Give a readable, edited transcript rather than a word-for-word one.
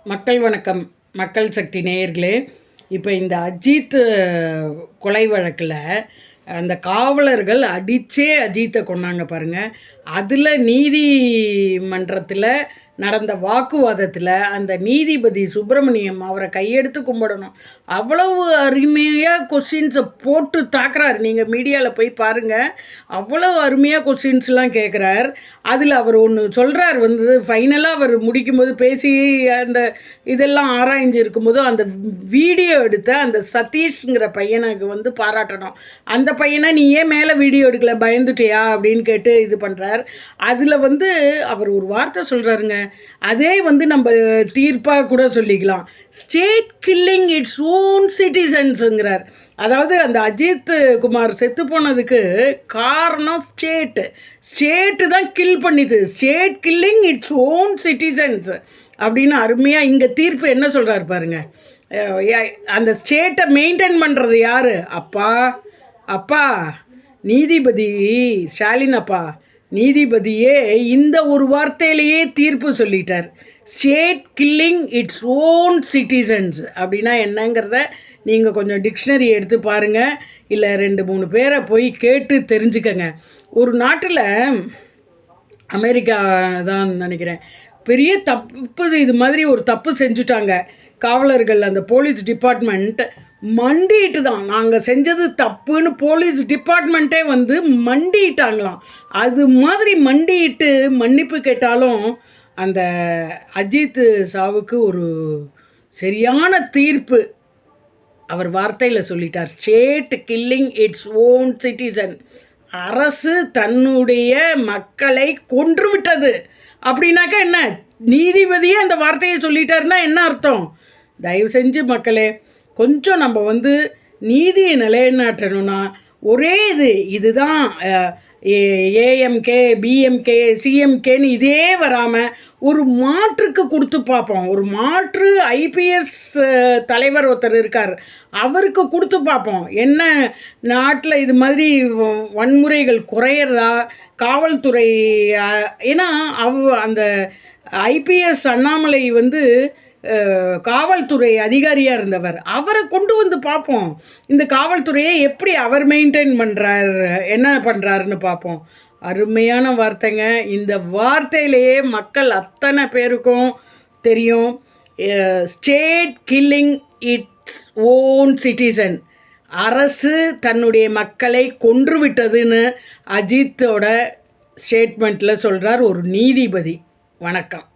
மக்கள் வணக்கம். மக்கள் சக்தி நேயர்களே, இப்போ இந்த அஜித் கொலை வழக்கில் அந்த காவலர்கள் அடித்தே அஜித்தை கொன்னாங்க பாருங்கள். அதில் நீதிமன்றத்தில் நடந்த வாக்குவாதத்தில் அந்த நீதிபதி சுப்பிரமணியம் அவரை கையெடுத்து கும்பிடணும். அவ்வளவு அருமையாக கொஸ்டின்ஸை போட்டு தாக்குறார். நீங்கள் மீடியாவில் போய் பாருங்கள், அவ்வளவு அருமையாக கொஸ்டின்ஸ்லாம் கேட்குறார். அதில் அவர் ஒன்று சொல்கிறார், ஃபைனலாக அவர் முடிக்கும்போது பேசி அந்த இதெல்லாம் ஆராய்ஞ்சு இருக்கும்போது அந்த வீடியோ எடுத்த அந்த சதீஷ்ங்கிற பையனுக்கு பாராட்டணும். அந்த பையனை நீ ஏன் மேலே வீடியோ எடுக்கல, பயந்துட்டியா அப்படின்னு கேட்டு இது பண்ணுறார். அதில் அவர் ஒரு வார்த்தை சொல்கிறாருங்க, அதே நம்ம தீர்ப்பாக கூட சொல்லிக்கலாம். ஸ்டேட் கில்லிங் இட்ஸ் ஓன் சிட்டிசன்ஸுங்கிறார். அதாவது அந்த அஜித் குமார் செத்து போனதுக்கு காரணம் ஸ்டேட்டு தான் கில் பண்ணிது. State killing its own citizens அப்படின்னு அருமையாக இங்கே தீர்ப்பு என்ன சொல்கிறார் பாருங்க. அந்த ஸ்டேட்டை மெயின்டைன் பண்ணுறது யார்? அப்பா நீதிபதி ஸ்டாலின் அப்பா நீதிபதியே இந்த ஒரு வார்த்தையிலேயே தீர்ப்பு சொல்லிட்டார். State killing its own citizens அப்படின்னா என்னங்கிறத நீங்கள் கொஞ்சம் டிக்ஷனரி எடுத்து பாருங்கள், இல்லை 2-3 பேரை போய் கேட்டு தெரிஞ்சுக்கங்க. ஒரு நாட்டில், அமெரிக்கா தான் நினைக்கிறேன், பெரிய தப்பு இது மாதிரி ஒரு தப்பு செஞ்சுட்டாங்க காவலர்கள். அந்த போலீஸ் டிபார்ட்மெண்ட் மண்டிட்டு தான், நாங்கள் செஞ்சது தப்புன்னு போலீஸ் டிபார்ட்மெண்ட்டே மண்டிட்டாங்களாம். அது மாதிரி மண்டிட்டு மன்னிப்பு கேட்டாலும் அந்த அஜித் சாவுக்கு ஒரு சரியான தீர்ப்பு அவர் வார்த்தையில் சொல்லிட்டார். State killing its own citizen. அரசு தன்னுடைய மக்களை கொன்று விட்டது அப்படின்னாக்கா என்ன? நீதிபதியே அந்த வார்த்தையை சொல்லிட்டாருன்னா என்ன அர்த்தம்? தயவு செஞ்சு மக்களே, கொஞ்சம் நம்ம நீதியை நிலைநாட்டணும்னா ஒரே இதுதான் ஏஎம்கே பிஎம்கே சிஎம்கேன்னு இதே வராமல் ஒரு மாற்றுக்கு கொடுத்து பார்ப்போம். ஒரு மாற்று ஐபிஎஸ் தலைவர் ஒருத்தர் இருக்கார், அவருக்கு கொடுத்து பார்ப்போம். என்ன நாட்டில் இது மாதிரி வன்முறைகள் குறையிறதா, காவல்துறை, ஏன்னா அந்த ஐபிஎஸ் அண்ணாமலை காவல்துறை அதிகாரியாக இருந்தவர், அவரை கொண்டு பார்ப்போம். இந்த காவல்துறையை எப்படி அவர் மெயின்டைன் பண்ணுறார், என்ன பண்ணுறாருன்னு பார்ப்போம். அருமையான வார்த்தைங்க. இந்த வார்த்தையிலேயே மக்கள் அத்தனை பேருக்கும் தெரியும். State killing its own citizen. அரசு தன்னுடைய மக்களை கொன்று விட்டதுன்னு அஜித்தோட ஸ்டேட்மெண்ட்டில் சொல்கிறார் ஒரு நீதிபதி. வணக்கம்.